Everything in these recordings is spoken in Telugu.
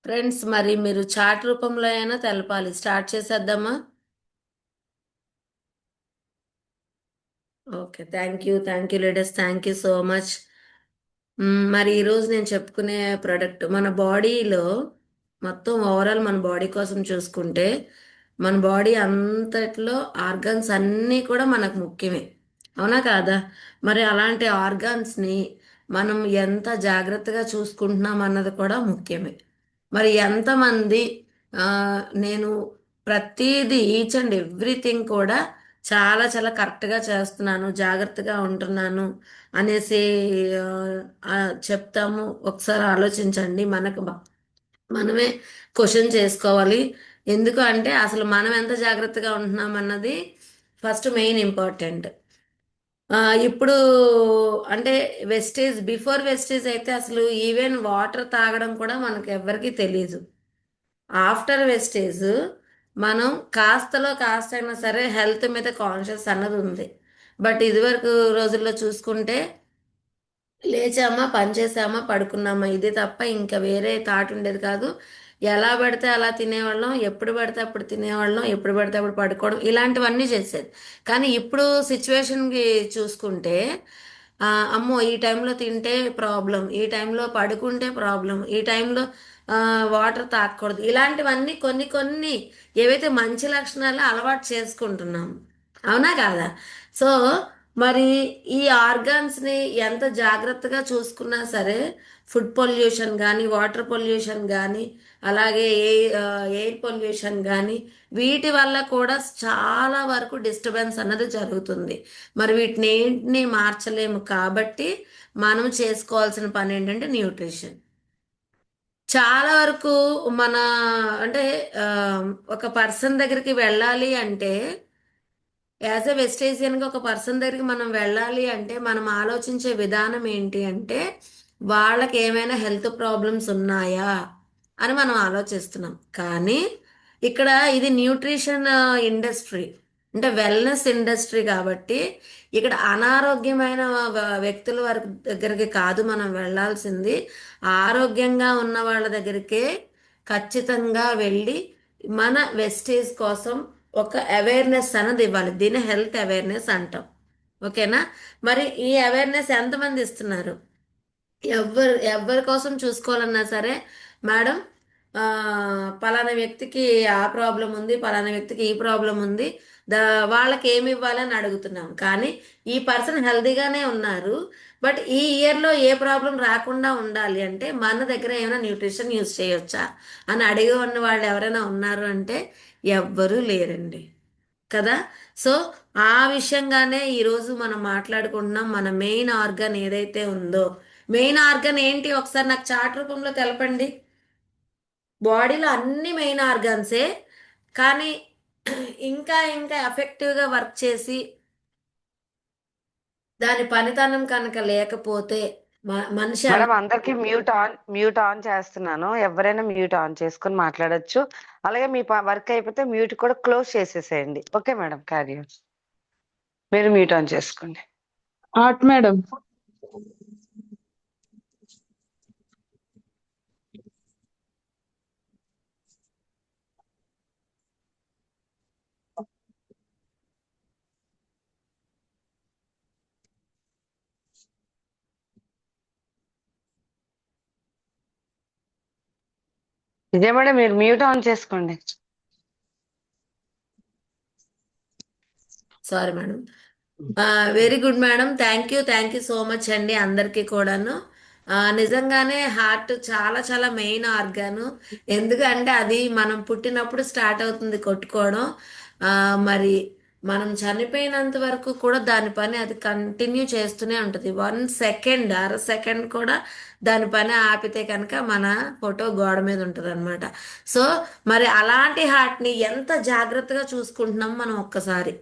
ఫ్రెండ్స్, మరి మీరు చాట్ రూపంలో అయినా తెలపాలి. స్టార్ట్ చేసేద్దామా? Okay, thank you ladies, thank you so much. మరి ఈరోజు నేను చెప్పుకునే ప్రోడక్ట్ మన బాడీలో మొత్తం ఓవరాల్ మన బాడీ కోసం చూసుకుంటే మన బాడీ అంతట్లో ఆర్గన్స్ అన్నీ కూడా మనకు ముఖ్యమే. అవునా కాదా? మరి అలాంటి ఆర్గాన్స్ని మనం ఎంత జాగ్రత్తగా చూసుకుంటున్నాం అన్నది కూడా ముఖ్యమే. మరి ఎంతమంది ఆ, నేను ప్రతిదీ ఈచ్ అండ్ ఎవ్రీథింగ్ కూడా చాలా చాలా కరెక్ట్గా చేస్తున్నాను, జాగ్రత్తగా ఉంటున్నాను అనేసి ఆ, ఆ, చెప్తాము. ఒకసారి ఆలోచించండి. మనమే క్వశ్చన్ చేసుకోవాలి. ఎందుకు అంటే అసలు మనం ఎంత జాగ్రత్తగా ఉంటున్నాం అన్నది ఫస్ట్ మెయిన్ ఇంపార్టెంట్. ఇప్పుడు అంటే బిఫోర్ వెస్టేజ్ అయితే అసలు ఈవెన్ వాటర్ తాగడం కూడా మనకు ఎవ్వరికీ తెలియదు. ఆఫ్టర్ వెస్టేజ్ మనం కాస్తలో కాస్త అయినా సరే హెల్త్ మీద కాన్షియస్ అన్నది ఉంది. బట్ ఇదివరకు రోజుల్లో చూసుకుంటే లేచామా, పని చేసామా, పడుకున్నామా, ఇది తప్ప ఇంకా వేరే థాట్ ఉండేది కాదు. ఎలా పడితే అలా తినేవాళ్ళం, ఎప్పుడు పడితే అప్పుడు తినేవాళ్ళం, ఎప్పుడు పడితే అప్పుడు పడుకోవడం, ఇలాంటివన్నీ చేసేది. కానీ ఇప్పుడు సిచ్యువేషన్కి చూసుకుంటే ఆ, అమ్మో ఈ టైంలో తింటే ప్రాబ్లం, ఈ టైంలో పడుకుంటే ప్రాబ్లం, ఈ టైంలో వాటర్ తాగకూడదు, ఇలాంటివన్నీ కొన్ని కొన్ని ఏవైతే మంచి లక్షణాలు అలవాటు చేసుకుంటున్నాం. అవునా కాదా? సో మరి ఈ ఆర్గాన్స్ని ఎంత జాగ్రత్తగా చూసుకున్నా సరే ఫుడ్ పొల్యూషన్ కానీ, వాటర్ పొల్యూషన్ కానీ, అలాగే ఎయిర్ పొల్యూషన్ కానీ, వీటి వల్ల కూడా చాలా వరకు డిస్టర్బెన్స్ అన్నది జరుగుతుంది. మరి వీటిని ఏంటిని మార్చలేము కాబట్టి మనం చేసుకోవాల్సిన పని ఏంటంటే న్యూట్రిషన్. చాలా వరకు మన అంటే ఆ, ఒక పర్సన్ దగ్గరికి వెళ్ళాలి అంటే, యాజ్ ఎ వెస్టేజియన్గా ఒక పర్సన్ దగ్గరికి మనం వెళ్ళాలి అంటే మనం ఆలోచించే విధానం ఏంటి అంటే వాళ్ళకి ఏమైనా హెల్త్ ప్రాబ్లమ్స్ ఉన్నాయా అని మనం ఆలోచిస్తున్నాం. కానీ ఇక్కడ ఇది న్యూట్రిషన్ ఇండస్ట్రీ, అంటే వెల్నెస్ ఇండస్ట్రీ కాబట్టి ఇక్కడ అనారోగ్యమైన వ్యక్తుల వారి దగ్గరికి కాదు మనం వెళ్ళాల్సింది. ఆరోగ్యంగా ఉన్న వాళ్ళ దగ్గరికే ఖచ్చితంగా వెళ్ళి మన వెస్టేజ్ కోసం ఒక అవేర్నెస్ అన్నది ఇవ్వాలి. దీన్ని హెల్త్ అవేర్నెస్ అంటాం. ఓకేనా? మరి ఈ అవేర్నెస్ ఎంతమంది ఇస్తున్నారు? ఎవరి కోసం చూసుకోవాలన్నా సరే, మేడం ఆ, పలానా వ్యక్తికి ఆ ప్రాబ్లం ఉంది, పలానా వ్యక్తికి ఈ ప్రాబ్లం ఉంది, దా వాళ్ళకి ఏమి ఇవ్వాలని అడుగుతున్నాం. కానీ ఈ పర్సన్ హెల్తీగానే ఉన్నారు, బట్ ఈ ఇయర్లో ఏ ప్రాబ్లం రాకుండా ఉండాలి అంటే మన దగ్గర ఏమైనా న్యూట్రిషన్ యూజ్ చేయొచ్చా అని అడిగి ఉన్న వాళ్ళు ఎవరైనా ఉన్నారు అంటే ఎవ్వరూ లేరండి. కదా? సో ఆ విషయంగానే ఈరోజు మనం మాట్లాడుకుంటున్నాం. మన మెయిన్ ఆర్గన్ ఏదైతే ఉందో, మెయిన్ ఆర్గన్ ఏంటి ఒకసారి నాకు చార్ట్ రూపంలో తెలపండి. బాడీలో అన్ని మెయిన్ ఆర్గన్సే, కానీ ఇంకా ఇంకా ఎఫెక్టివ్గా వర్క్ చేసి దాని పనితనం కనుక లేకపోతే మనిషి మేడం అందరికి మ్యూట్ ఆన్ చేస్తున్నాను. ఎవరైనా మ్యూట్ ఆన్ చేసుకుని మాట్లాడొచ్చు. అలాగే మీ వర్క్ అయిపోతే మ్యూట్ కూడా క్లోజ్ చేసేసేయండి. Okay madam, carry on. మీరు మ్యూట్ ఆన్ చేసుకోండి. Art madam. విజయ మేడం మీరు మ్యూట్ ఆన్ చేసుకోండి. Sorry madam. Very good madam, thank you so much అండి అందరికీ కూడాను. నిజంగానే హార్ట్ చాలా చాలా మెయిన్ ఆర్గాను. ఎందుకంటే అది మనం పుట్టినప్పుడు స్టార్ట్ అవుతుంది కొట్టుకోవడం. ఆ, మరి మనం చనిపోయినంత వరకు కూడా దాని పని అది కంటిన్యూ చేస్తూనే ఉంటుంది. 1 సెకండ్, అర సెకండ్ కూడా దాని పని ఆపితే కనుక మన ఫోటో గోడ మీద ఉంటుంది అనమాట. సో మరి అలాంటి హార్ట్ని ఎంత జాగ్రత్తగా చూసుకుంటున్నాం మనం ఒక్కసారి.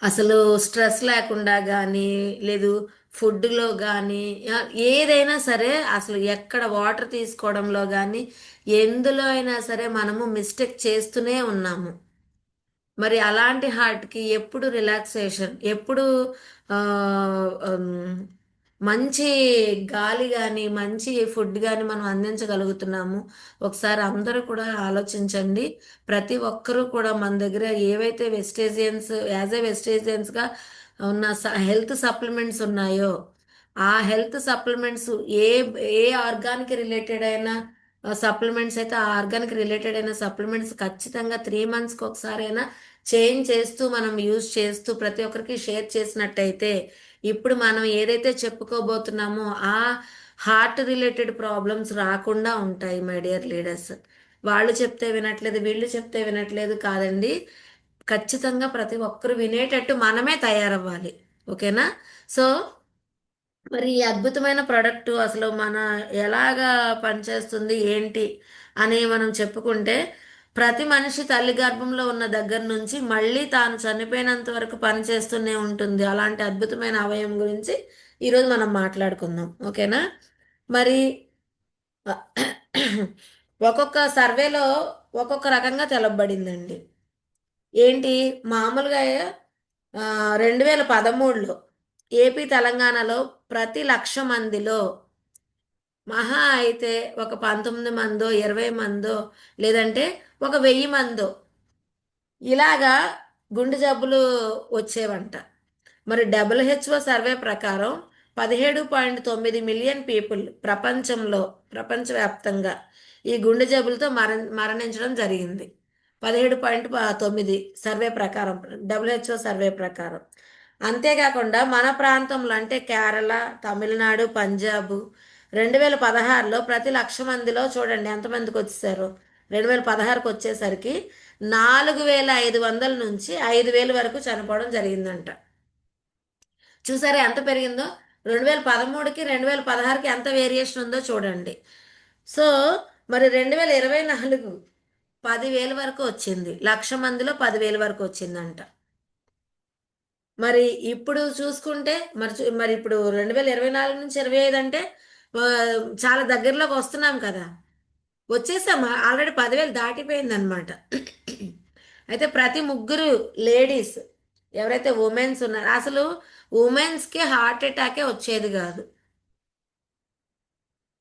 అసలు స్ట్రెస్ లేకుండా కానీ, లేదు ఫుడ్లో కానీ, ఏదైనా సరే అసలు ఎక్కడ వాటర్ తీసుకోవడంలో కానీ, ఎందులో అయినా సరే మనము మిస్టేక్ చేస్తూనే ఉన్నాము. మరి అలాంటి హార్ట్కి ఎప్పుడు రిలాక్సేషన్, ఎప్పుడు మంచి గాలి కానీ మంచి ఫుడ్ కానీ మనం అందించగలుగుతున్నాము. ఒకసారి అందరూ కూడా ఆలోచించండి. ప్రతి ఒక్కరూ కూడా మన దగ్గర ఏవైతే వెజిటేరియన్స్ యాజ్ ఏ వెజిటేరియన్స్గా ఉన్న హెల్త్ సప్లిమెంట్స్ ఉన్నాయో ఆ హెల్త్ సప్లిమెంట్స్ ఏ ఏ ఆర్గానికి రిలేటెడ్ అయిన సప్లిమెంట్స్ అయితే ఆ ఆర్గానికి రిలేటెడ్ అయిన సప్లిమెంట్స్ ఖచ్చితంగా 3 మంత్స్కి ఒకసారి అయినా చేంజ్ చేస్తూ మనం యూజ్ చేస్తూ ప్రతి ఒక్కరికి షేర్ చేసినట్టయితే ఇప్పుడు మనం ఏదైతే చెప్పుకోబోతున్నామో ఆ హార్ట్ రిలేటెడ్ ప్రాబ్లమ్స్ రాకుండా ఉంటాయి మై డియర్ లీడర్స్. వాళ్ళు చెప్తే వినట్లేదు, వీళ్ళు చెప్తే వినట్లేదు కాదండి. ఖచ్చితంగా ప్రతి ఒక్కరు వినేటట్టు మనమే తయారవ్వాలి. ఓకేనా? సో మరి ఈ అద్భుతమైన ప్రోడక్ట్ అసలు మన ఎలాగా పనిచేస్తుంది ఏంటి అని మనం చెప్పుకుంటే, ప్రతి మనిషి తల్లి గర్భంలో ఉన్న దగ్గర నుంచి మళ్ళీ తాను చనిపోయినంత వరకు పనిచేస్తూనే ఉంటుంది. అలాంటి అద్భుతమైన అవయవం గురించి ఈరోజు మనం మాట్లాడుకుందాం. ఓకేనా? మరి ఒక్కొక్క సర్వేలో ఒక్కొక్క రకంగా తెలపబడిందండి. ఏంటి మామూలుగా 2013లో ఏపీ తెలంగాణలో ప్రతి 1,00,000 మందిలో మహా అయితే ఒక 19 మందో 20 మందో లేదంటే ఒక 1000 మందో ఇలాగా గుండె జబ్బులు వచ్చేవంట. మరి డబ్ల్యూహెచ్ఓ సర్వే ప్రకారం 17.9 మిలియన్ పీపుల్ ప్రపంచవ్యాప్తంగా ఈ గుండె జబ్బులతో మరణించడం జరిగింది. 17.9 సర్వే ప్రకారం, డబ్ల్యూహెచ్ఓ సర్వే ప్రకారం. అంతేకాకుండా మన ప్రాంతంలో అంటే కేరళ, తమిళనాడు, పంజాబ్ 2016లో ప్రతి 1,00,000 మందిలో చూడండి ఎంతమందికి వచ్చేసారు. 2016కి వచ్చేసరికి 4,500 నుంచి 5,000 వరకు చనిపోవడం జరిగిందంట. చూసారా ఎంత పెరిగిందో? 2013కి 2016కి ఎంత వేరియేషన్ ఉందో చూడండి. సో మరి 2024 10,000 వరకు వచ్చింది. 1,00,000 మందిలో 10,000 వరకు వచ్చిందంట. మరి ఇప్పుడు చూసుకుంటే మరి ఇప్పుడు 2024 నుంచి 25 అంటే ఆ, చాలా దగ్గరలోకి వస్తున్నాం కదా. వచ్చేసాం, ఆల్రెడీ 10,000 దాటిపోయింది అనమాట. అయితే ప్రతి ముగ్గురు లేడీస్ ఎవరైతే ఉమెన్స్ ఉన్నారో అసలు ఉమెన్స్కి హార్ట్ అటాకే వచ్చేది కాదు.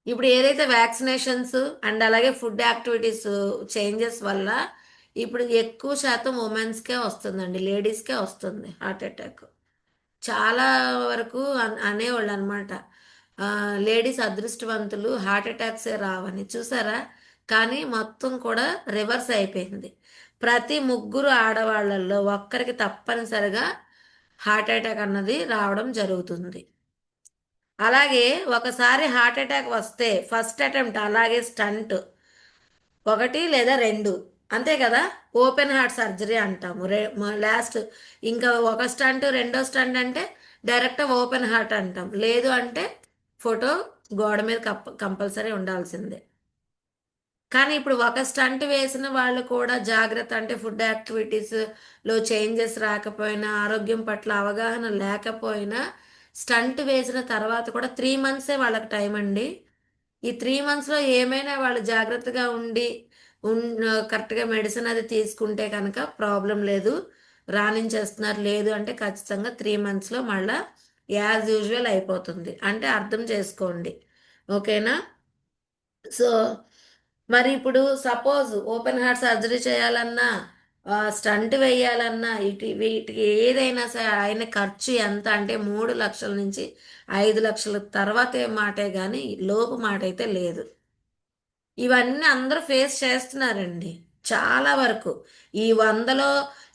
ఇప్పుడు ఏదైతే వ్యాక్సినేషన్స్ అండ్ అలాగే ఫుడ్ యాక్టివిటీస్ చేంజెస్ వల్ల ఇప్పుడు ఎక్కువ శాతం ఉమెన్స్కే వస్తుందండి, లేడీస్కే వస్తుంది హార్ట్ అటాక్. చాలా వరకు అనేవాళ్ళు అనమాట, లేడీస్ అదృష్టవంతులు హార్ట్ అటాక్సే రావని. చూసారా? కానీ మొత్తం కూడా రివర్స్ అయిపోయింది. ప్రతి ముగ్గురు ఆడవాళ్ళల్లో ఒక్కరికి తప్పనిసరిగా హార్ట్ అటాక్ అన్నది రావడం జరుగుతుంది. అలాగే ఒకసారి హార్ట్ అటాక్ వస్తే ఫస్ట్ అటెంప్ట్ అలాగే స్టంట్ ఒకటి లేదా రెండు, అంతే కదా, ఓపెన్ హార్ట్ సర్జరీ అంటాము. లాస్ట్ ఇంకా ఒక స్టంట్ రెండో స్టంట్ అంటే డైరెక్ట్ ఓపెన్ హార్ట్ అంటాం. లేదు అంటే ఫోటో గోడ మీద కంపల్సరీ ఉండాల్సిందే. కానీ ఇప్పుడు ఒక స్టంట్ వేసిన వాళ్ళు కూడా జాగ్రత్త అంటే ఫుడ్ యాక్టివిటీస్లో చేంజెస్ రాకపోయినా ఆరోగ్యం పట్ల అవగాహన లేకపోయినా స్టంట్ వేసిన తర్వాత కూడా 3 మంత్సే వాళ్ళకి టైం అండి. ఈ 3 మంత్స్లో ఏమైనా వాళ్ళు జాగ్రత్తగా ఉండి కరెక్ట్గా మెడిసిన్ అది తీసుకుంటే కనుక ప్రాబ్లం లేదు, రాణించేస్తున్నారు. లేదు అంటే ఖచ్చితంగా 3 మంత్స్లో మళ్ళా యాజ్ యూజువల్ అయిపోతుంది. అంటే అర్థం చేసుకోండి. ఓకేనా? సో మరి ఇప్పుడు సపోజ్ ఓపెన్ హార్ట్ సర్జరీ చేయాలన్నా స్టంట్ వేయాలన్నా వీటికి ఏదైనా సరే ఆయన ఖర్చు ఎంత అంటే 3 లక్షల నుంచి 5 లక్షల తర్వాతే మాటే కానీ లోపు మాట అయితే లేదు. ఇవన్నీ అందరూ ఫేస్ చేస్తున్నారండి చాలా వరకు. ఈ 100లో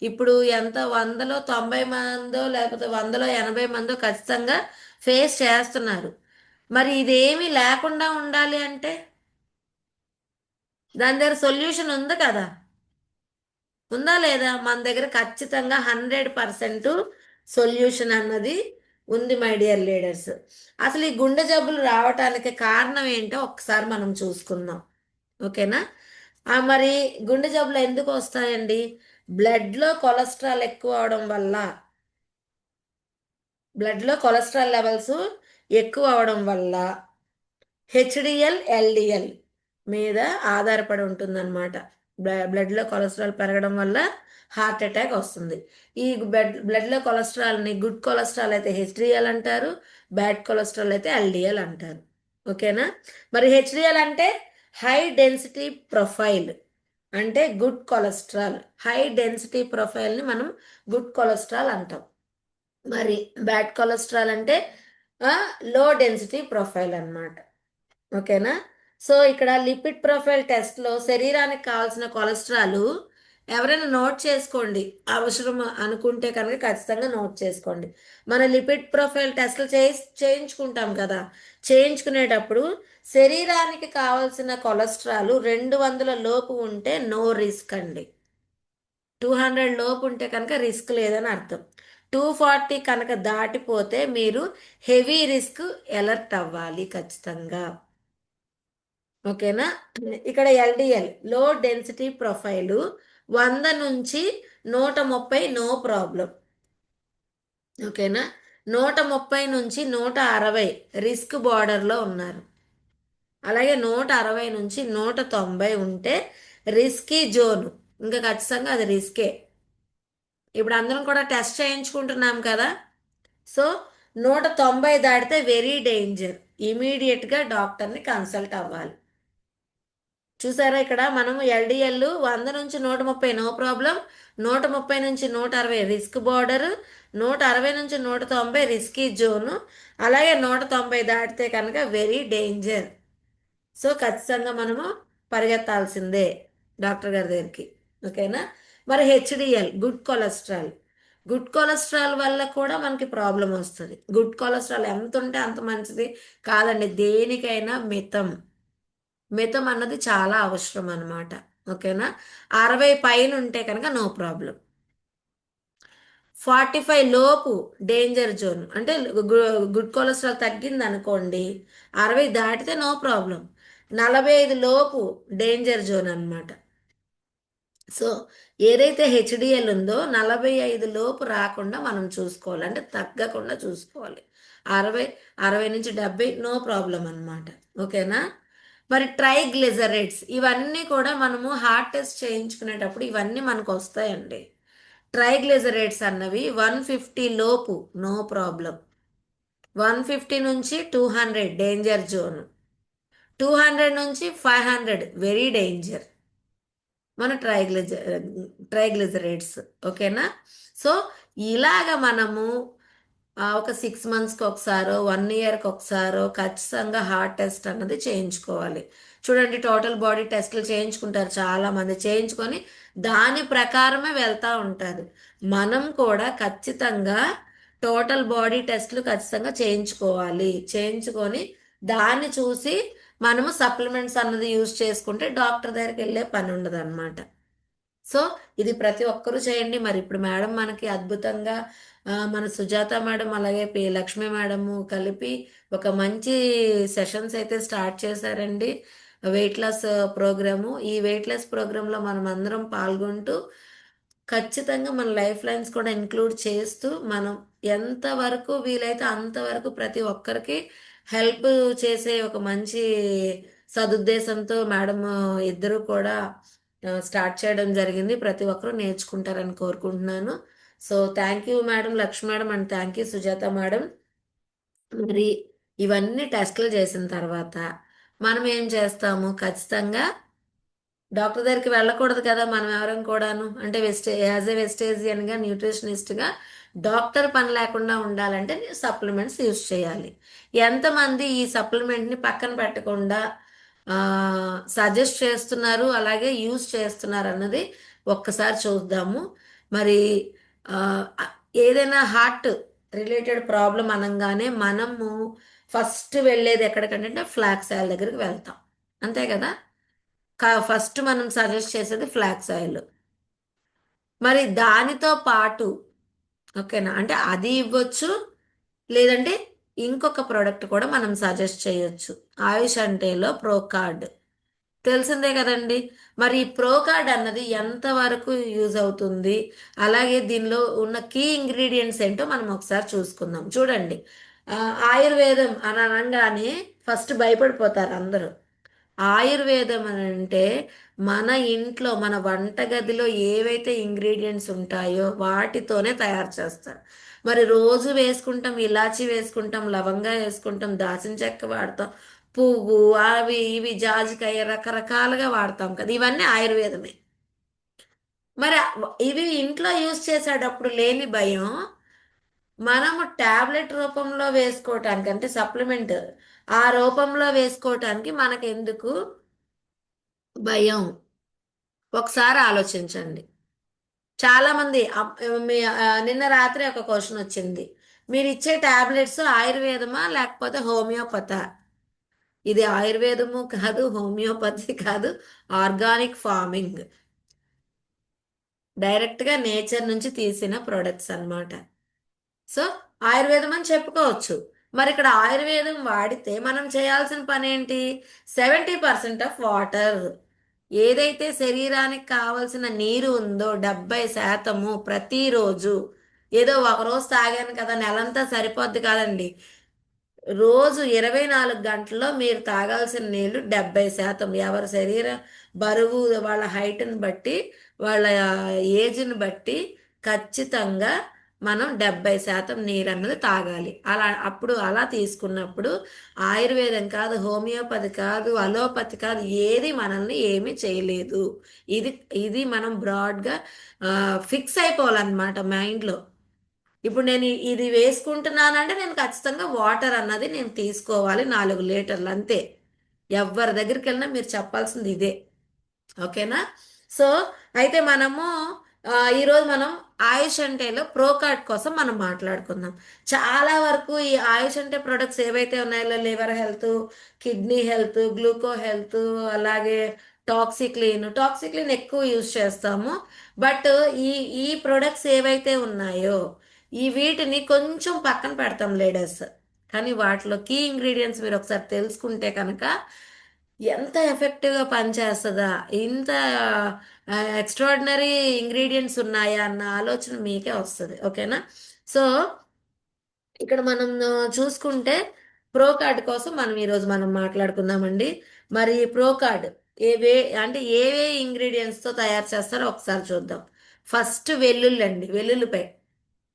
ఇప్పుడు ఎంత 100లో 90 మందో లేకపోతే 100లో 80 మందో ఖచ్చితంగా ఫేస్ చేస్తున్నారు. మరి ఇదేమీ లేకుండా ఉండాలి అంటే దాని దగ్గర సొల్యూషన్ ఉంది కదా. ఉందా లేదా? మన దగ్గర ఖచ్చితంగా 100% సొల్యూషన్ అన్నది ఉంది మై డియర్ లీడర్స్. అసలు ఈ గుండె జబ్బులు రావటానికి కారణం ఏంటో ఒకసారి మనం చూసుకుందాం. ఓకేనా? మరి గుండె జబ్బులు ఎందుకు వస్తాయండి? బ్లడ్లో కొలెస్ట్రాల్ ఎక్కువ అవడం వల్ల, బ్లడ్లో కొలెస్ట్రాల్ లెవెల్స్ ఎక్కువ అవడం వల్ల హెచ్డిఎల్ ఎల్డిఎల్ మీద ఆధారపడి ఉంటుందన్నమాట. బ్లడ్లో కొలెస్ట్రాల్ పెరగడం వల్ల హార్ట్ అటాక్ వస్తుంది. ఈ బ్లడ్లో కొలెస్ట్రాల్ని గుడ్ కొలెస్ట్రాల్ అయితే హెచ్డిఎల్ అంటారు, బ్యాడ్ కొలెస్ట్రాల్ అయితే ఎల్డిఎల్ అంటారు. ఓకేనా. మరి హెచ్డిఎల్ అంటే హై డెన్సిటీ ప్రొఫైల్, అంటే గుడ్ కొలెస్ట్రాల్. హై డెన్సిటీ ప్రొఫైల్ని మనం గుడ్ కొలెస్ట్రాల్ అంటాం. మరి బ్యాడ్ కొలెస్ట్రాల్ అంటే లో డెన్సిటీ ప్రొఫైల్ అన్నమాట. ఓకేనా. సో ఇక్కడ లిపిడ్ ప్రొఫైల్ టెస్ట్లో శరీరానికి కావాల్సిన కొలెస్ట్రాల్ ఎవరైనా నోట్ చేసుకోండి, అవసరం అనుకుంటే కనుక ఖచ్చితంగా నోట్ చేసుకోండి. మన లిపిడ్ ప్రొఫైల్ టెస్ట్లు చేయించుకుంటాం కదా, చేయించుకునేటప్పుడు శరీరానికి కావాల్సిన కొలెస్ట్రాల్ 200 లోపు ఉంటే నో రిస్క్ అండి. 200 లోపు ఉంటే కనుక రిస్క్ లేదని అర్థం. 240 కనుక దాటిపోతే మీరు హెవీ రిస్క్ అలర్ట్ అవ్వాలి ఖచ్చితంగా. ఓకేనా. ఇక్కడ ఎల్డిఎల్ లో డెన్సిటీ ప్రొఫైలు 100 నుంచి 130 నో ప్రాబ్లం. ఓకేనా. 130 నుంచి 160 రిస్క్ బార్డర్లో ఉన్నారు. అలాగే 160 నుంచి 190 ఉంటే రిస్కీ జోన్, ఇంకా ఖచ్చితంగా అది రిస్కే. ఇప్పుడు అందరం కూడా టెస్ట్ చేయించుకుంటున్నాం కదా. సో 190 దాటితే వెరీ డేంజర్, ఇమీడియట్గా డాక్టర్ని కన్సల్ట్ అవ్వాలి. చూసారా, ఇక్కడ మనం ఎల్డిఎల్ 100 నుంచి 130 నో ప్రాబ్లం, 130 నుంచి 160 రిస్క్ బార్డర్, 160 నుంచి 190 రిస్కీ జోను, అలాగే 190 దాటితే కనుక వెరీ డేంజర్. సో ఖచ్చితంగా మనము పరిగెత్తాల్సిందే డాక్టర్ గారి దగ్గరికి. ఓకేనా. మరి HDL good cholesterol. Good cholesterol వల్ల కూడా మనకి ప్రాబ్లం వస్తుంది. గుడ్ కొలెస్ట్రాల్ ఎంత ఉంటే అంత మంచిది కాదండి, దేనికైనా మితం. మితం అన్నది చాలా అవసరం అన్నమాట. ఓకేనా. 60 పైన ఉంటే కనుక నో ప్రాబ్లం. 45 లోపు డేంజర్ జోన్, అంటే గుడ్ కొలెస్ట్రాల్ తగ్గింది అనుకోండి, 60 దాటితే నో ప్రాబ్లం. 45 లోపు డేంజర్ జోన్ అన్నమాట. సో ఏదైతే హెచ్డిఎల్ ఉందో 45 లోపు రాకుండా మనం చూసుకోవాలి, అంటే తగ్గకుండా చూసుకోవాలి. 60 60 నుంచి 70 నో ప్రాబ్లం అన్నమాట. ఓకేనా. మరి ట్రైగ్లిజరైడ్స్ ఇవన్నీ కూడా మనము హార్ట్ టెస్ట్ చేయించుకునేటప్పుడు ఇవన్నీ మనకు వస్తాయండి. ట్రైగ్లిజరైడ్స్ అన్నవి 150 లోపు నో ప్రాబ్లం. 150 నుంచి 200 డేంజర్ జోన్. 200 నుంచి 500 వెరీ డేంజర్ మన ట్రైగ్లిజరైడ్స్. ఓకేనా. సో ఇలాగ మనము ఒక 6 మంత్స్కి ఒకసారో 1 ఇయర్కి ఒకసారో ఖచ్చితంగా హార్ట్ టెస్ట్ అన్నది చేయించుకోవాలి. చూడండి, టోటల్ బాడీ టెస్ట్లు చేయించుకుంటారు చాలా మంది, చేయించుకొని దాని ప్రకారమే వెళ్తూ ఉంటారు. మనం కూడా ఖచ్చితంగా టోటల్ బాడీ టెస్ట్లు ఖచ్చితంగా చేయించుకోవాలి. చేయించుకొని దాన్ని చూసి మనము సప్లిమెంట్స్ అన్నది యూజ్ చేసుకుంటే డాక్టర్ దగ్గరికి వెళ్ళే పని ఉండదు అనమాట. సో ఇది ప్రతి ఒక్కరూ చేయండి. మరి ఇప్పుడు మేడం మనకి అద్భుతంగా మన సుజాత మేడం అలాగే లక్ష్మి మేడము కలిపి ఒక మంచి సెషన్స్ అయితే స్టార్ట్ చేశారండి. Weight loss programme. ఈ వెయిట్ లాస్ ప్రోగ్రాంలో మనం అందరం పాల్గొంటూ ఖచ్చితంగా మన లైఫ్ లైన్స్ కూడా ఇంక్లూడ్ చేస్తూ మనం ఎంతవరకు వీలైతే అంతవరకు ప్రతి ఒక్కరికి హెల్ప్ చేసే ఒక మంచి సదుద్దేశంతో మేడం ఇద్దరు కూడా స్టార్ట్ చేయడం జరిగింది. ప్రతి ఒక్కరూ నేర్చుకుంటారని కోరుకుంటున్నాను. So thank you madam, Lakshmi madam, and thank you Sujatha madam. మరి ఇవన్నీ టెస్టులు చేసిన తర్వాత మనం ఏం చేస్తాము, ఖచ్చితంగా డాక్టర్ దగ్గరికి వెళ్ళకూడదు కదా మనం ఎవరం కూడాను. అంటే యాజ్ ఏ వెజిటేరియన్గా న్యూట్రిషనిస్ట్గా డాక్టర్ పని లేకుండా ఉండాలంటే సప్లిమెంట్స్ యూజ్ చేయాలి. ఎంతమంది ఈ సప్లిమెంట్ని పక్కన పెట్టకుండా సజెస్ట్ చేస్తున్నారు అలాగే యూజ్ చేస్తున్నారు అన్నది ఒక్కసారి చూద్దాము. మరి ఆ, ఏదైనా హార్ట్ రిలేటెడ్ ప్రాబ్లం అనగానే మనము ఫస్ట్ వెళ్ళేది ఎక్కడికంటే ఫ్లాక్స్ ఆయిల్ దగ్గరికి వెళ్తాం, అంతే కదా. ఫస్ట్ మనం సజెస్ట్ చేసేది ఫ్లాక్స్ ఆయిల్. మరి దానితో పాటు ఓకేనా, అంటే అది ఇవ్వచ్చు, లేదంటే ఇంకొక ప్రోడక్ట్ కూడా మనం సజెస్ట్ చేయొచ్చు. ఆయుష్ అంటేలో ప్రో కార్డ్ తెలిసిందే కదండి. మరి ఈ ప్రో కార్డ్ అన్నది ఎంతవరకు యూజ్ అవుతుంది, అలాగే దీనిలో ఉన్న కీ ఇంగ్రీడియంట్స్ ఏంటో మనం ఒకసారి చూసుకుందాం. చూడండి, ఆ, ఆయుర్వేదం అని అనగానే ఫస్ట్ భయపడిపోతారు అందరూ. ఆయుర్వేదం అని అంటే మన ఇంట్లో మన వంటగదిలో ఏవైతే ఇంగ్రీడియంట్స్ ఉంటాయో వాటితోనే తయారు చేస్తారు. మరి రోజు వేసుకుంటాం, ఇలాచి వేసుకుంటాం, లవంగా వేసుకుంటాం, దాల్చిన చెక్క వాడతాం, పువ్వు, అవి ఇవి జాజికాయ రకరకాలుగా వాడతాం కదా, ఇవన్నీ ఆయుర్వేదమే. మరి ఇవి ఇంట్లో యూజ్ చేసేటప్పుడు లేని భయం మనము టాబ్లెట్ రూపంలో వేసుకోవటానికి, అంటే సప్లిమెంట్ ఆ రూపంలో వేసుకోవటానికి మనకు ఎందుకు భయం? ఒకసారి ఆలోచించండి. చాలా మంది నిన్న రాత్రి ఒక క్వశ్చన్ వచ్చింది. మీరు ఇచ్చే టాబ్లెట్స్ ఆయుర్వేదమా లేకపోతే హోమియోపతా? ఇది ఆయుర్వేదము కాదు, హోమియోపతి కాదు, ఆర్గానిక్ ఫార్మింగ్, డైరెక్ట్ గా నేచర్ నుంచి తీసిన ప్రొడక్ట్స్ అన్నమాట. సో ఆయుర్వేదం అని చెప్పుకోవచ్చు. మరి ఇక్కడ ఆయుర్వేదం వాడితే మనం చేయాల్సిన పని ఏంటి? 70% ఆఫ్ వాటర్, ఏదైతే శరీరానికి కావలసిన నీరు ఉందో 70% ప్రతిరోజు. ఏదో ఒక రోజు తాగాను కదా నెలంతా సరిపోద్ది కాదండి. రోజు 24 గంటల్లో మీరు తాగాల్సిన నీళ్లు 70%. ఎవరి శరీర బరువు, వాళ్ళ హైట్ని బట్టి, వాళ్ళ ఏజ్ని బట్టి ఖచ్చితంగా మనం 70% నీరు అన్నది తాగాలి. అలా అప్పుడు అలా తీసుకున్నప్పుడు ఆయుర్వేదం కాదు, హోమియోపతి కాదు, అలోపతి కాదు, ఏది మనల్ని ఏమీ చేయలేదు. ఇది ఇది మనం బ్రాడ్గా ఫిక్స్ అయిపోవాలన్నమాట మైండ్లో. ఇప్పుడు నేను ఇది వేసుకుంటున్నానంటే నేను ఖచ్చితంగా వాటర్ అన్నది నేను తీసుకోవాలి, 4 లీటర్లు అంతే. ఎవరి దగ్గరికి వెళ్ళినా మీరు చెప్పాల్సింది ఇదే. ఓకేనా? సో అయితే మనము ఈరోజు మనం ఆయుష్ అంటేలో ప్రోకార్డ్ కోసం మనం మాట్లాడుకుందాం. చాలా వరకు ఈ ఆయుష్ అంటే ప్రొడక్ట్స్ ఏవైతే ఉన్నాయో, liver health, kidney health, గ్లూకో health, అలాగే టాక్సిక్లీన్, టాక్సిక్లీన్ ఎక్కువ యూజ్ చేస్తాము. బట్ ఈ ఈ ప్రొడక్ట్స్ ఏవైతే ఉన్నాయో ఈ వీటిని కొంచెం పక్కన పెడతాం లేడర్స్. కానీ వాటిలో కీ ఇంగ్రీడియంట్స్ మీరు ఒకసారి తెలుసుకుంటే కనుక ఎంత ఎఫెక్టివ్గా పనిచేస్తుందా, ఇంత ఎక్స్ట్రాడినరీ ఇంగ్రీడియంట్స్ ఉన్నాయా అన్న ఆలోచన మీకే వస్తుంది. ఓకేనా? సో ఇక్కడ మనం చూసుకుంటే ప్రో కార్డ్ కోసం మనం ఈరోజు మనం మాట్లాడుకుందామండి. మరి ప్రో కార్డ్ ఏవే అంటే ఏవే ఇంగ్రీడియంట్స్తో తయారు చేస్తారో ఒకసారి చూద్దాం. ఫస్ట్ వెల్లుల్లి అండి, వెల్లుల్లిపై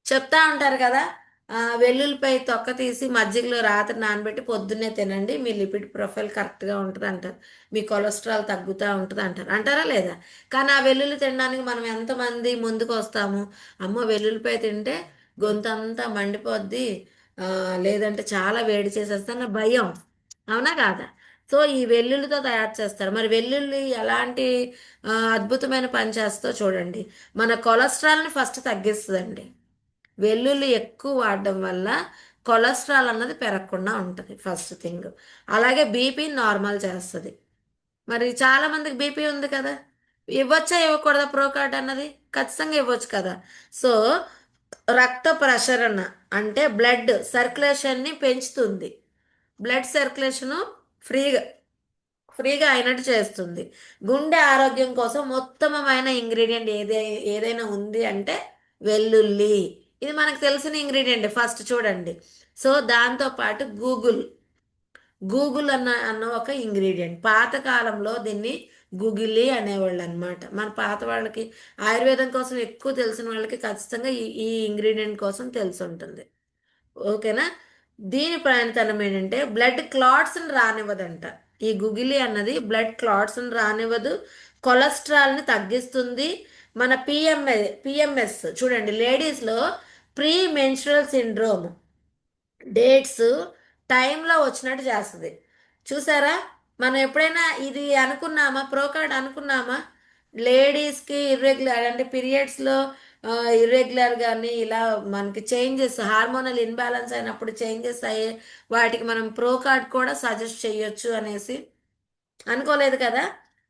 చెప్తా ఉంటారు కదా. వెల్లుల్లిపై తొక్క తీసి మజ్జిగలో రాత్రి నానబెట్టి పొద్దున్నే తినండి, మీ లిపిడ్ ప్రొఫైల్ కరెక్ట్గా ఉంటుంది అంటారు, మీ కొలెస్ట్రాల్ తగ్గుతూ ఉంటుంది అంటారు. అంటారా లేదా? కానీ ఆ వెల్లుల్లి తినడానికి మనం ఎంతమంది ముందుకు వస్తాము? అమ్మో వెల్లుల్లిపై తింటే గొంతంతా మండిపోద్ది, ఆ, లేదంటే చాలా వేడి చేసేస్తాన్న భయం. అవునా కాదా? సో ఈ వెల్లుల్లితో తయారు చేస్తారు. మరి వెల్లుల్లి ఎలాంటి అద్భుతమైన పని చేస్తుందో చూడండి. మన కొలెస్ట్రాల్ని ఫస్ట్ తగ్గిస్తుందండి. వెల్లుల్లి ఎక్కువ వాడడం వల్ల కొలెస్ట్రాల్ అన్నది పెరగకుండా ఉంటుంది ఫస్ట్ థింగ్. అలాగే బీపీ నార్మల్ చేస్తుంది. మరి చాలా మందికి బీపీ ఉంది కదా, ఇవ్వచ్చా ఇవ్వకూడదా ప్రోకార్డ్ అన్నది? ఖచ్చితంగా ఇవ్వచ్చు కదా. సో రక్త ప్రసరణ అంటే బ్లడ్ సర్క్యులేషన్ని పెంచుతుంది. బ్లడ్ సర్క్యులేషను ఫ్రీగా ఫ్రీగా అయినట్టు చేస్తుంది. గుండె ఆరోగ్యం కోసం ఉత్తమమైన ఇంగ్రీడియంట్ ఏదైనా ఉంది అంటే వెల్లుల్లి. ఇది మనకు తెలిసిన ఇంగ్రీడియంట్ ఫస్ట్ చూడండి. సో దాంతో పాటు గూగుల్, గూగుల్ అన్న ఒక ఇంగ్రీడియంట్. పాతకాలంలో దీన్ని గుగిలి అనేవాళ్ళు అనమాట. మన పాత వాళ్ళకి ఆయుర్వేదం కోసం ఎక్కువ తెలిసిన వాళ్ళకి ఖచ్చితంగా ఈ ఇంగ్రీడియంట్ కోసం తెలిసి ఉంటుంది. ఓకేనా? దీని ప్రయాణతనం ఏంటంటే బ్లడ్ క్లాట్స్ని రానివ్వదంట. ఈ గుగిలి అన్నది బ్లడ్ క్లాట్స్ని రానివ్వదు, కొలెస్ట్రాల్ని తగ్గిస్తుంది. మన పిఎంఎస్ చూడండి, లేడీస్లో ప్రీ మెన్స్ట్రువల్ సిండ్రోమ్, డేట్స్ టైంలో వచ్చినట్టు చేస్తుంది. చూసారా? మనం ఎప్పుడైనా ఇది అనుకున్నామా, ప్రోకార్డ్ అనుకున్నామా? లేడీస్కి ఇర్రెగ్యులర్ అంటే పీరియడ్స్లో ఇర్రెగ్యులర్ కానీ ఇలా మనకి చేంజెస్, హార్మోనల్ ఇన్బ్యాలెన్స్ అయినప్పుడు చేంజెస్ అయ్యే వాటికి మనం ప్రోకార్డ్ కూడా సజెస్ట్ చేయొచ్చు అనేసి అనుకోలేదు కదా.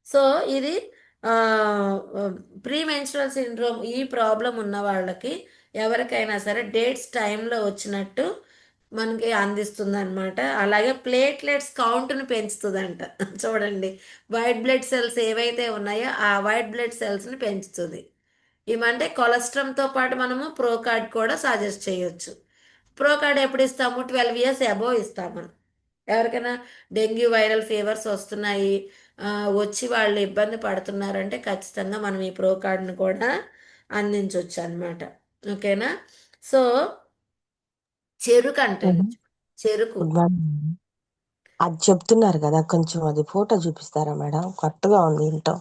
సో ఇది ప్రీ మెన్స్ట్రువల్ సిండ్రోమ్, ఈ ప్రాబ్లం ఉన్న వాళ్ళకి ఎవరికైనా సరే డేట్స్ టైంలో వచ్చినట్టు మనకి అందిస్తుంది అనమాట. అలాగే ప్లేట్లెట్స్ కౌంట్ని పెంచుతుందంట. చూడండి, వైట్ బ్లడ్ సెల్స్ ఏవైతే ఉన్నాయో ఆ వైట్ బ్లడ్ సెల్స్ని పెంచుతుంది. ఏమంటే కొలెస్ట్రామ్తో పాటు మనము ప్రోకార్డ్ కూడా సజెస్ట్ చేయొచ్చు. ప్రోకార్డ్ ఎప్పుడు ఇస్తాము? 12 years అబోవ్ ఇస్తాము. ఎవరికైనా డెంగ్యూ వైరల్ ఫీవర్స్ వస్తున్నాయి, ఆ, వచ్చి వాళ్ళు ఇబ్బంది పడుతున్నారంటే ఖచ్చితంగా మనం ఈ ప్రో కార్డ్ని కూడా అందించవచ్చు అనమాట. ఓకేనా? సో చెరుకు అంటండి. హుహు. చెరుకు. Good morning. అది చెప్తున్నారు గదా! కొంచెం అది ఫోటో చూపిస్తారా మేడం? కొత్తగా ఉంది ఏంటో.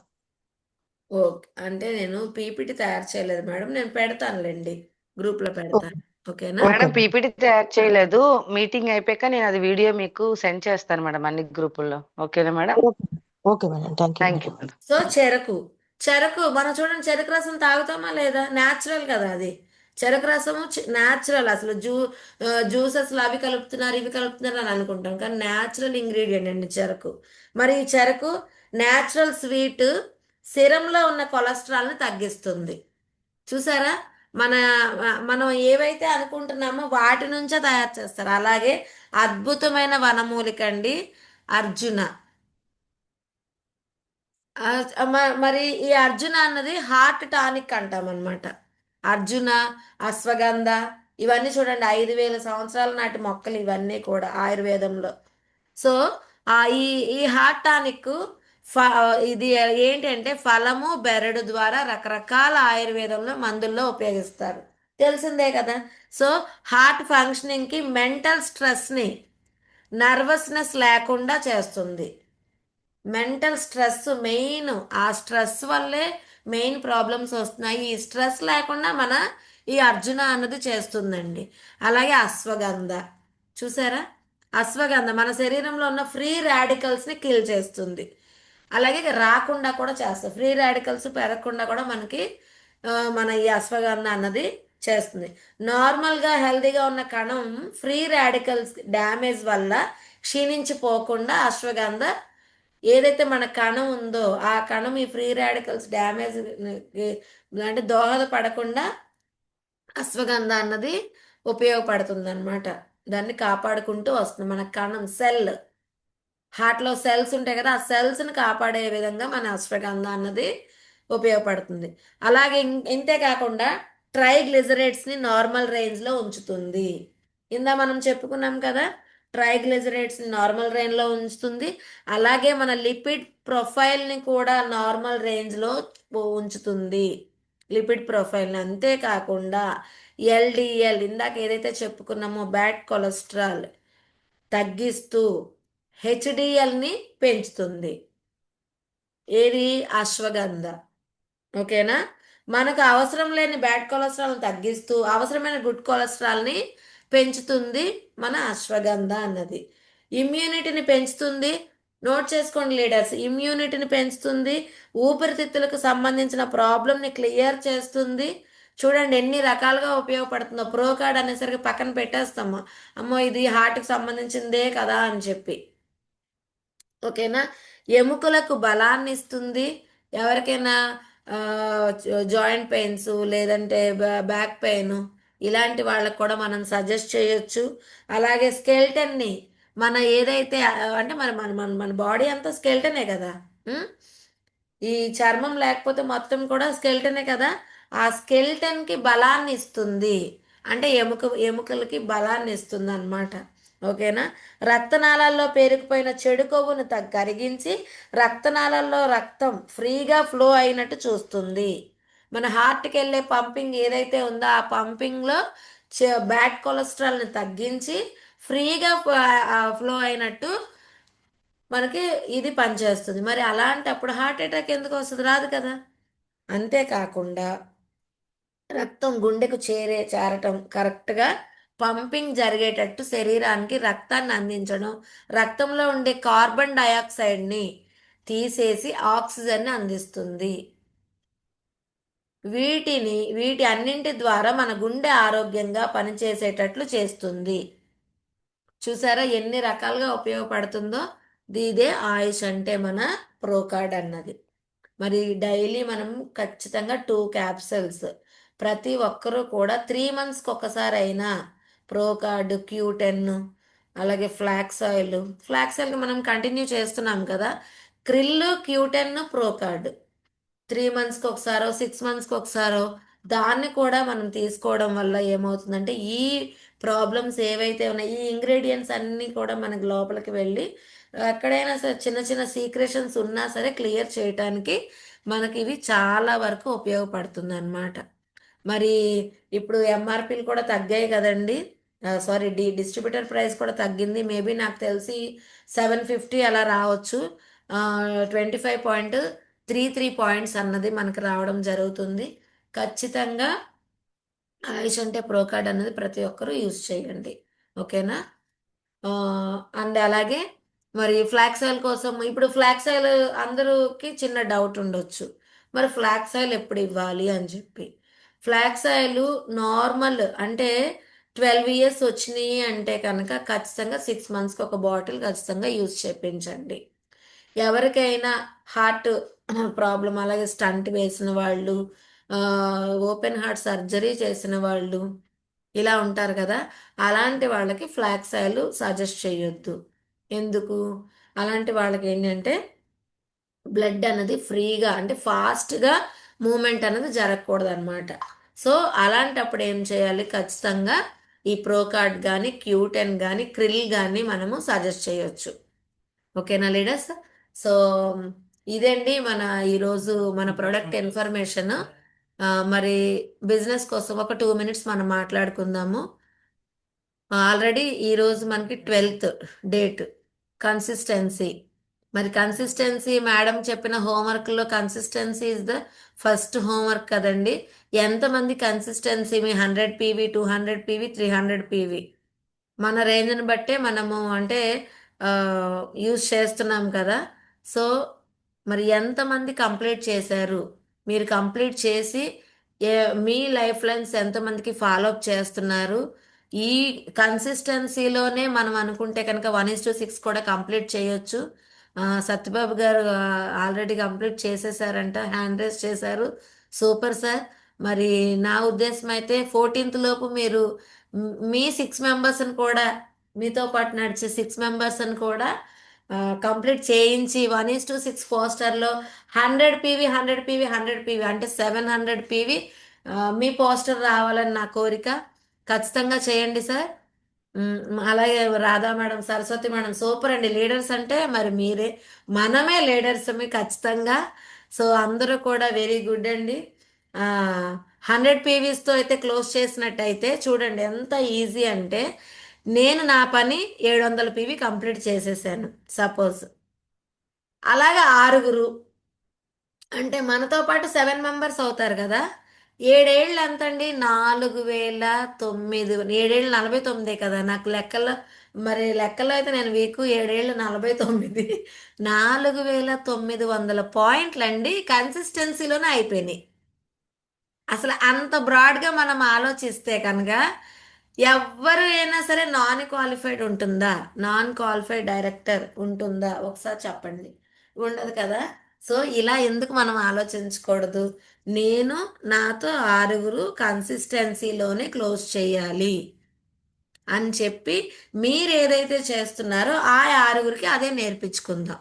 ఓకే. అంటే నేను పీపీటీ తయారు చేయలేదు మేడం. నేను పెడతానులెండి. గ్రూప్‌లో ఓకే. పెడతాను. ఓకేనా? Okay madam madam. పీపీటీ తయారు చేయలేదు. మీటింగ్ అయిపోయాక నేను అది వీడియో మీకు సెండ్ చేస్తాను మేడం అన్ని గ్రూపుల్లో. ఓకేనా madam? Okay. Okay madam. Thank you thank madam. You madam. So చెరకు. చెరకు మనం చూడండి, చెరకు రసం తాగుతామా లేదా? న్యాచురల్ కదా అది. చెరకు రసము న్యాచురల్. అసలు జ్యూసెస్లో అవి కలుపుతున్నారు ఇవి కలుపుతున్నారు అని అనుకుంటాం, కానీ న్యాచురల్ ఇంగ్రీడియంట్ అండి చెరకు. మరి ఈ చెరకు న్యాచురల్ స్వీట్ సిరంలో ఉన్న కొలెస్ట్రాల్ని తగ్గిస్తుంది. చూసారా? మన మనం ఏవైతే అనుకుంటున్నామో వాటి నుంచే తయారు చేస్తారు. అలాగే అద్భుతమైన వనమూలిక అండి అర్జున. మరి ఈ అర్జున అన్నది హార్ట్ టానిక్ అంటాం అనమాట. అర్జున, అశ్వగంధ, ఇవన్నీ చూడండి 5,000 సంవత్సరాల నాటి మొక్కలు ఇవన్నీ కూడా ఆయుర్వేదంలో. సో ఈ ఈ హార్ట్ టానిక్ ఫ ఇది ఏంటి అంటే ఫలము బెరడు ద్వారా రకరకాల ఆయుర్వేదంలో మందుల్లో ఉపయోగిస్తారు. తెలిసిందే కదా. సో హార్ట్ ఫంక్షనింగ్కి మెంటల్ స్ట్రెస్ని, నర్వస్నెస్ లేకుండా చేస్తుంది. Mental stress main. ఆ స్ట్రెస్ వల్లే మెయిన్ ప్రాబ్లమ్స్ వస్తున్నాయి. ఈ స్ట్రెస్ లేకుండా మన ఈ అర్జున అన్నది చేస్తుందండి. అలాగే అశ్వగంధ చూసారా? అశ్వగంధ మన శరీరంలో ఉన్న ఫ్రీ రాడికల్స్ని కిల్ చేస్తుంది. అలాగే రాకుండా కూడా చేస్తుంది. ఫ్రీ రాడికల్స్ పెరగకుండా కూడా మనకి మన ఈ అశ్వగంధ అన్నది చేస్తుంది. నార్మల్గా హెల్తీగా ఉన్న కణం ఫ్రీ రాడికల్స్ డ్యామేజ్ వల్ల క్షీణించిపోకుండా అశ్వగంధ ఏదైతే మన కణం ఉందో ఆ కణం ఈ ఫ్రీ రాడికల్స్ డ్యామేజ్ అంటే దోహదపడకుండా అశ్వగంధ అన్నది ఉపయోగపడుతుంది అనమాట. దాన్ని కాపాడుకుంటూ వస్తుంది. మన కణం హార్ట్లో సెల్స్ ఉంటాయి కదా, ఆ సెల్స్ని కాపాడే విధంగా మన అశ్వగంధ అన్నది ఉపయోగపడుతుంది. అలాగే ఇంతే కాకుండా ట్రైగ్లిజరైడ్స్ని నార్మల్ రేంజ్లో ఉంచుతుంది. ఇందా మనం చెప్పుకున్నాం కదా, ట్రైగ్లిజరైడ్స్ని నార్మల్ రేంజ్లో ఉంచుతుంది. అలాగే మన లిపిడ్ ప్రొఫైల్ని కూడా నార్మల్ రేంజ్లో ఉంచుతుంది. లిపిడ్ ప్రొఫైల్ని అంతేకాకుండా ఎల్డిఎల్ ఇందాక ఏదైతే చెప్పుకున్నామో బ్యాడ్ కొలెస్ట్రాల్ తగ్గిస్తూ హెచ్డిఎల్ని పెంచుతుంది. ఏది? అశ్వగంధ. ఓకేనా? మనకు అవసరం లేని బ్యాడ్ కొలెస్ట్రాల్ని తగ్గిస్తూ అవసరమైన గుడ్ కొలెస్ట్రాల్ని పెంచుతుంది మన అశ్వగంధ అన్నది. ఇమ్యూనిటీని పెంచుతుంది. నోట్ చేసుకోండి లీడర్స్, ఇమ్యూనిటీని పెంచుతుంది. ఊపిరితిత్తులకు సంబంధించిన ప్రాబ్లమ్ని క్లియర్ చేస్తుంది. చూడండి ఎన్ని రకాలుగా ఉపయోగపడుతుందో. ప్రోకార్డ్ అనేసరికి పక్కన పెట్టేస్తాము, అమ్మో ఇది హార్ట్కి సంబంధించిందే కదా అని చెప్పి. ఓకేనా? ఎముకలకు బలాన్ని ఇస్తుంది. ఎవరికైనా జాయింట్ పెయిన్స్ లేదంటే బ్యాక్ పెయిన్ ఇలాంటి వాళ్ళకు కూడా మనం సజెస్ట్ చేయొచ్చు. అలాగే స్కెల్టన్ని మన ఏదైతే అంటే మన మన మన మన బాడీ అంతా స్కెల్టనే కదా. ఉం? ఈ చర్మం లేకపోతే మొత్తం కూడా స్కెల్టనే కదా. ఆ స్కెల్టన్కి బలాన్ని ఇస్తుంది. అంటే ఎముకలకి బలాన్ని ఇస్తుంది అన్నమాట. ఓకేనా? రక్తనాళాల్లో పేరుకుపోయిన చెడు కొవ్వును కరిగించి రక్తనాళాల్లో రక్తం ఫ్రీగా ఫ్లో అయినట్టు చూస్తుంది. మన హార్ట్కి వెళ్ళే పంపింగ్ ఏదైతే ఉందో ఆ పంపింగ్లో బ్యాడ్ కొలెస్ట్రాల్ని తగ్గించి ఫ్రీగా ఫ్లో అయినట్టు మనకి ఇది పనిచేస్తుంది. మరి అలాంటప్పుడు హార్ట్ అటాక్ ఎందుకు వస్తుంది? రాదు కదా. అంతేకాకుండా రక్తం గుండెకు చేరటం కరెక్ట్గా పంపింగ్ జరిగేటట్టు శరీరానికి రక్తాన్ని అందించడం, రక్తంలో ఉండే కార్బన్ డయాక్సైడ్ని తీసేసి ఆక్సిజన్ని అందిస్తుంది. వీటి అన్నింటి ద్వారా మన గుండె ఆరోగ్యంగా పనిచేసేటట్లు చేస్తుంది. చూసారా ఎన్ని రకాలుగా ఉపయోగపడుతుందో. ఇదే ఆయుష్ అంటే మన ప్రోకార్డ్ అన్నది. మరి డైలీ మనం ఖచ్చితంగా 2 క్యాప్సల్స్ ప్రతి ఒక్కరూ కూడా 3 మంత్స్కి ఒకసారి అయినా ప్రోకార్డ్ Q10 అలాగే ఫ్లాక్స్ ఆయిల్ మనం కంటిన్యూ చేస్తున్నాం కదా. క్రిల్ Q10 ప్రోకార్డ్ 3 మంత్స్కి ఒకసారో 6 మంత్స్కి ఒకసారో దాన్ని కూడా మనం తీసుకోవడం వల్ల ఏమవుతుందంటే ఈ ప్రాబ్లమ్స్ ఏవైతే ఉన్నాయో ఈ ఇంగ్రీడియంట్స్ అన్నీ కూడా మనకి లోపలికి వెళ్ళి ఎక్కడైనా సరే చిన్న చిన్న సీక్రెషన్స్ ఉన్నా సరే క్లియర్ చేయటానికి మనకి ఇవి చాలా వరకు ఉపయోగపడుతుంది అన్నమాట. మరి ఇప్పుడు ఎంఆర్పీలు కూడా తగ్గాయి కదండి. సారీ, డిస్ట్రిబ్యూటర్ ప్రైస్ కూడా తగ్గింది. మేబీ నాకు తెలిసి 750 అలా రావచ్చు. 25.33 పాయింట్స్ అన్నది మనకు రావడం జరుగుతుంది. ఖచ్చితంగా ఆయుష్ అంటే ప్రో కార్డ్ అనేది ప్రతి ఒక్కరూ యూజ్ చేయండి. ఓకేనా? అండ్ అలాగే మరి ఫ్లాక్స్ ఆయిల్ కోసం ఇప్పుడు ఫ్లాక్స్ ఆయిల్ అందరికి చిన్న డౌట్ ఉండొచ్చు. మరి ఫ్లాక్స్ ఆయిల్ ఎప్పుడు ఇవ్వాలి అని చెప్పి. ఫ్లాక్స్ ఆయిల్ నార్మల్ అంటే 12 ఇయర్స్ వచ్చినాయి అంటే కనుక ఖచ్చితంగా 6 మంత్స్కి ఒక బాటిల్ ఖచ్చితంగా యూజ్ చేయించండి. ఎవరికైనా హార్ట్ ప్రాబ్లం, అలాగే స్టంట్ వేసిన వాళ్ళు, ఓపెన్ హార్ట్ సర్జరీ చేసిన వాళ్ళు ఇలా ఉంటారు కదా, అలాంటి వాళ్ళకి ఫ్లాక్స్ ఆయిల్ సజెస్ట్ చేయొద్దు. ఎందుకు? అలాంటి వాళ్ళకి ఏంటంటే బ్లడ్ అనేది ఫ్రీగా అంటే ఫాస్ట్గా మూమెంట్ అనేది జరగకూడదు అనమాట. సో అలాంటప్పుడు ఏం చేయాలి? ఖచ్చితంగా ఈ ప్రోకార్డ్ కానీ, క్యూటెన్ కానీ, క్రిల్ కానీ మనము సజెస్ట్ చేయొచ్చు. ఓకేనా లీడర్స్? సో ఇదండి మన ఈరోజు మన ప్రొడక్ట్ ఇన్ఫర్మేషన్. మరి బిజినెస్ కోసం ఒక 2 మినిట్స్ మనం మాట్లాడుకుందాము. ఆల్రెడీ ఈరోజు మనకి 12th డేట్. కన్సిస్టెన్సీ. మరి కన్సిస్టెన్సీ మేడం చెప్పిన హోంవర్క్లో consistency is the first homework కదండి. ఎంతమంది కన్సిస్టెన్సీ మీ 100 పీవీ, 200 పీవీ, 300 పీవీ మన రేంజ్ని బట్టే మనము అంటే యూజ్ చేస్తున్నాం కదా. సో మరి ఎంతమంది కంప్లీట్ చేశారు? మీరు కంప్లీట్ చేసి మీ లైఫ్ లైన్స్ ఎంతమందికి ఫాలో అప్ చేస్తున్నారు? ఈ కన్సిస్టెన్సీలోనే మనం అనుకుంటే కనుక 1:6 కూడా కంప్లీట్ చేయొచ్చు. సత్యబాబు గారు ఆల్రెడీ కంప్లీట్ చేసేసారంట, హ్యాండ్ రేస్ చేశారు. Super sir. మరి నా ఉద్దేశం అయితే 14th లోపు మీరు మీ 6 మెంబర్స్ని కూడా, మీతో పాటు నడిచే 6 మెంబర్స్ని కూడా కంప్లీట్ చేయించి 1:6 పోస్టర్లో 100 పీవీ, 100 పీవీ, 100 పీవీ అంటే 700 పీవీ మీ పోస్టర్ రావాలని నా కోరిక. ఖచ్చితంగా చేయండి సార్. అలాగే Radha madam, Saraswati madam super అండి. లీడర్స్ అంటే మరి మీరే, మనమే లీడర్స్ ఖచ్చితంగా. సో అందరూ కూడా వెరీ గుడ్ అండి. 100 పీవీస్తో అయితే క్లోజ్ చేసినట్టయితే చూడండి ఎంత ఈజీ అంటే, నేను నా పని 700 పీవీ కంప్లీట్ చేసేసాను సపోజ్. అలాగా 6 అంటే మనతో పాటు 7 మెంబర్స్ అవుతారు కదా. 7 ఏళ్ళు ఎంతండి? 4009. 7 ఏళ్ళు 49 కదా నాకు లెక్కల్లో. మరి లెక్కలో అయితే నేను వీకు. 7 ఏళ్ళు 49. 4900 పాయింట్లు అండి కన్సిస్టెన్సీలోనే అయిపోయినాయి. అసలు అంత బ్రాడ్గా మనం ఆలోచిస్తే కనుక ఎవరు అయినా సరే నాన్ క్వాలిఫైడ్ ఉంటుందా? నాన్ క్వాలిఫైడ్ డైరెక్టర్ ఉంటుందా? ఒకసారి చెప్పండి. ఉండదు కదా. సో ఇలా ఎందుకు మనం ఆలోచించకూడదు? నేను నాతో 6 కన్సిస్టెన్సీలోనే క్లోజ్ చేయాలి అని చెప్పి మీరు ఏదైతే చేస్తున్నారో ఆ 6కి అదే నేర్పించుకుందాం.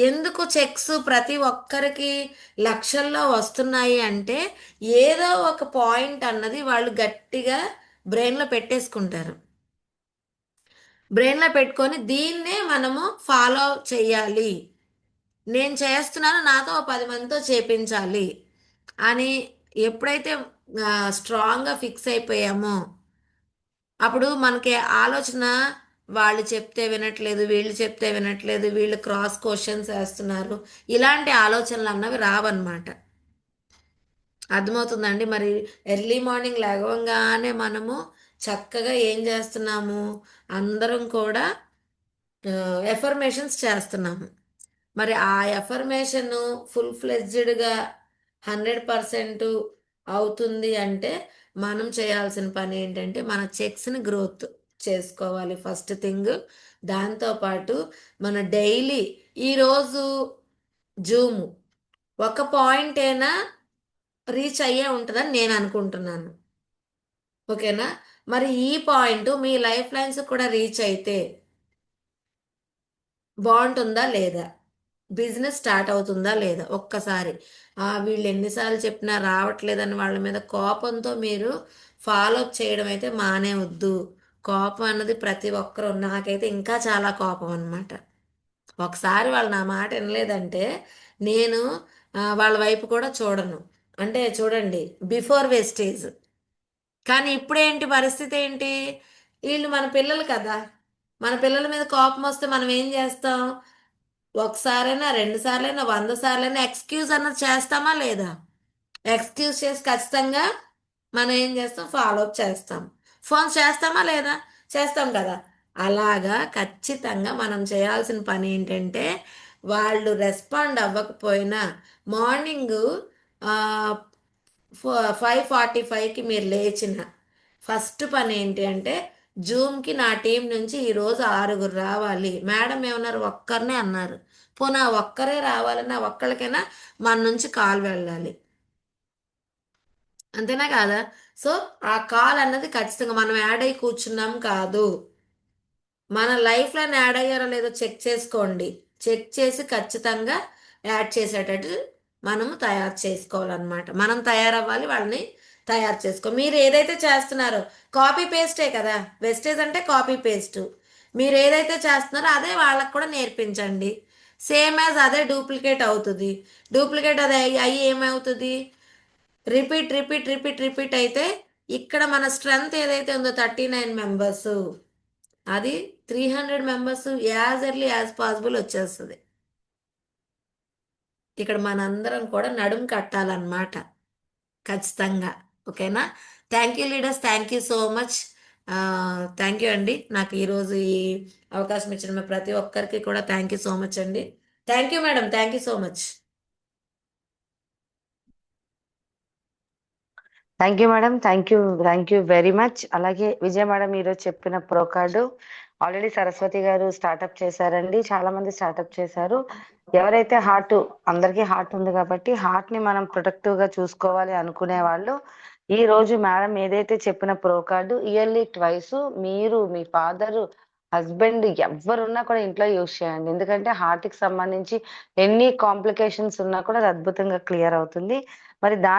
ఎందుకు చెక్స్ ప్రతి ఒక్కరికి లక్షల్లో వస్తున్నాయి అంటే ఏదో ఒక పాయింట్ అన్నది వాళ్ళు గట్టిగా బ్రెయిన్లో పెట్టేసుకుంటారు. బ్రెయిన్లో పెట్టుకొని దీన్నే మనము ఫాలో చేయాలి, నేను చేస్తున్నాను నాతో 10 మందితో చేపించాలి అని ఎప్పుడైతే స్ట్రాంగ్గా ఫిక్స్ అయిపోయామో అప్పుడు మనకి ఆలోచన, వాళ్ళు చెప్తే వినట్లేదు, వీళ్ళు చెప్తే వినట్లేదు, వీళ్ళు క్రాస్ క్వశ్చన్స్ వేస్తున్నారు, ఇలాంటి ఆలోచనలు అన్నవి రావన్నమాట. అర్థమవుతుందండి? మరి ఎర్లీ మార్నింగ్ లేవగానే మనము చక్కగా ఏం చేస్తున్నాము? అందరం కూడా ఎఫర్మేషన్స్ చేస్తున్నాము. మరి ఆ ఎఫర్మేషన్ ఫుల్ ఫ్లెడ్జ్డ్గా 100% అవుతుంది అంటే మనం చేయాల్సిన పని ఏంటంటే మన చెక్స్ని గ్రోత్ చేసుకోవాలి ఫస్ట్ థింగ్. దాంతోపాటు మన డైలీ ఈరోజు జూమ్ ఒక పాయింట్ అయినా రీచ్ అయ్యే ఉంటుందని నేను అనుకుంటున్నాను. ఓకేనా? మరి ఈ పాయింట్ మీ లైఫ్ లైన్స్ కూడా రీచ్ అయితే బాగుంటుందా లేదా? బిజినెస్ స్టార్ట్ అవుతుందా లేదా? ఒక్కసారి వీళ్ళు ఎన్నిసార్లు చెప్పినా రావట్లేదని వాళ్ళ మీద కోపంతో మీరు ఫాలో అప్ చేయడం అయితే మానేవద్దు. కోపం అన్నది ప్రతి ఒక్కరు, నాకైతే ఇంకా చాలా కోపం అన్నమాట. ఒకసారి వాళ్ళు నా మాట వినలేదంటే నేను వాళ్ళ వైపు కూడా చూడను. అంటే చూడండి, బిఫోర్ వేస్టేజ్ కానీ ఇప్పుడేంటి పరిస్థితి ఏంటి? వీళ్ళు మన పిల్లలు కదా! మన పిల్లల మీద కోపం వస్తే మనం ఏం చేస్తాం? ఒకసారైనా, 2 సార్లైనా, 100 సార్లైనా ఎక్స్‌క్యూజ్ అన్నది చేస్తామా లేదా? ఎక్స్‌క్యూజ్ చేసి ఖచ్చితంగా మనం ఏం చేస్తాం? ఫాలో అప్ చేస్తాం. ఫోన్ చేస్తామా లేదా? చేస్తాం కదా! అలాగా ఖచ్చితంగా మనం చేయాల్సిన పని ఏంటంటే, వాళ్ళు రెస్పాండ్ అవ్వకపోయినా మార్నింగు ఆహ్, ఫ 5:45కి మీరు లేచిన ఫస్ట్ పని ఏంటి అంటే, జూమ్‌కి నా టీం నుంచి ఈరోజు 6 రావాలి. మేడం ఏమన్నారు? ఒక్కరినే అన్నారు. పోనీ ఆ ఒక్కరే రావాలన్నా ఒక్కళ్ళకైనా మన నుంచి కాల్ వెళ్ళాలి. అంతేనా కాదా? సో, ఆ కాల్ అన్నది ఖచ్చితంగా మనం యాడ్ అయ్యి కూర్చున్నాం కాదు. మన లైఫ్‌లోనే యాడ్ అయ్యారో లేదో చెక్ చేసుకోండి. చెక్ చేసి ఖచ్చితంగా యాడ్ చేసేటట్టు మనము తయారు చేసుకోవాలనమాట. మనం తయారవ్వాలి, వాళ్ళని తయారు మీరు ఏదైతే చేస్తున్నారో కాపీ పేస్టే కదా! వెస్టేజ్ అంటే కాపీ పేస్టు. మీరు ఏదైతే చేస్తున్నారో అదే వాళ్ళకి కూడా నేర్పించండి. సేమ్ యాజ్ అదే డూప్లికేట్ అవుతది. డూప్లికేట్ అది అయ్యి ఏమవుతది? రిపీట్, రిపీట్, రిపీట్, రిపీట్ అయితే ఇక్కడ మన స్ట్రెంత్ ఏదైతే ఉందో 39 మెంబర్సు అది 300 members as early as possible వచ్చేస్తది. ఇక్కడ మనందరం కూడా నడుము కట్టాలన్నమాట. ఖచ్చితంగా. ఓకేనా? Thank you leaders. Thank you so much. Thank you అండి. నాకు ఈరోజు ఈ అవకాశం ఇచ్చిన ప్రతి ఒక్కరికి కూడా థ్యాంక్ యూ సో మచ్ అండి. Thank you madam. Thank you so much. Thank you madam. Thank you very much. అలాగే విజయ మేడం ఈరోజు చెప్పిన ప్రో కార్డు ఆల్రెడీ సరస్వతి గారు స్టార్ట్అప్ చేశారండి. చాలా మంది స్టార్ట్అప్ చేశారు. ఎవరైతే అందరికీ హార్ట్ ఉంది కాబట్టి హార్ట్ ని మనం ప్రొటెక్టివ్ గా చూసుకోవాలి అనుకునే వాళ్ళు ఈ రోజు మేడం ఏదైతే చెప్పిన ప్రో కార్డు ఇయర్లీ ట్వైస్ మీరు, మీ ఫాదర్, హస్బెండ్ ఎవరున్నా కూడా ఇంట్లో యూజ్ చేయండి. ఎందుకంటే హార్ట్ కి సంబంధించి ఎన్ని కాంప్లికేషన్స్ ఉన్నా కూడా అది అద్భుతంగా క్లియర్ అవుతుంది. మరి దాని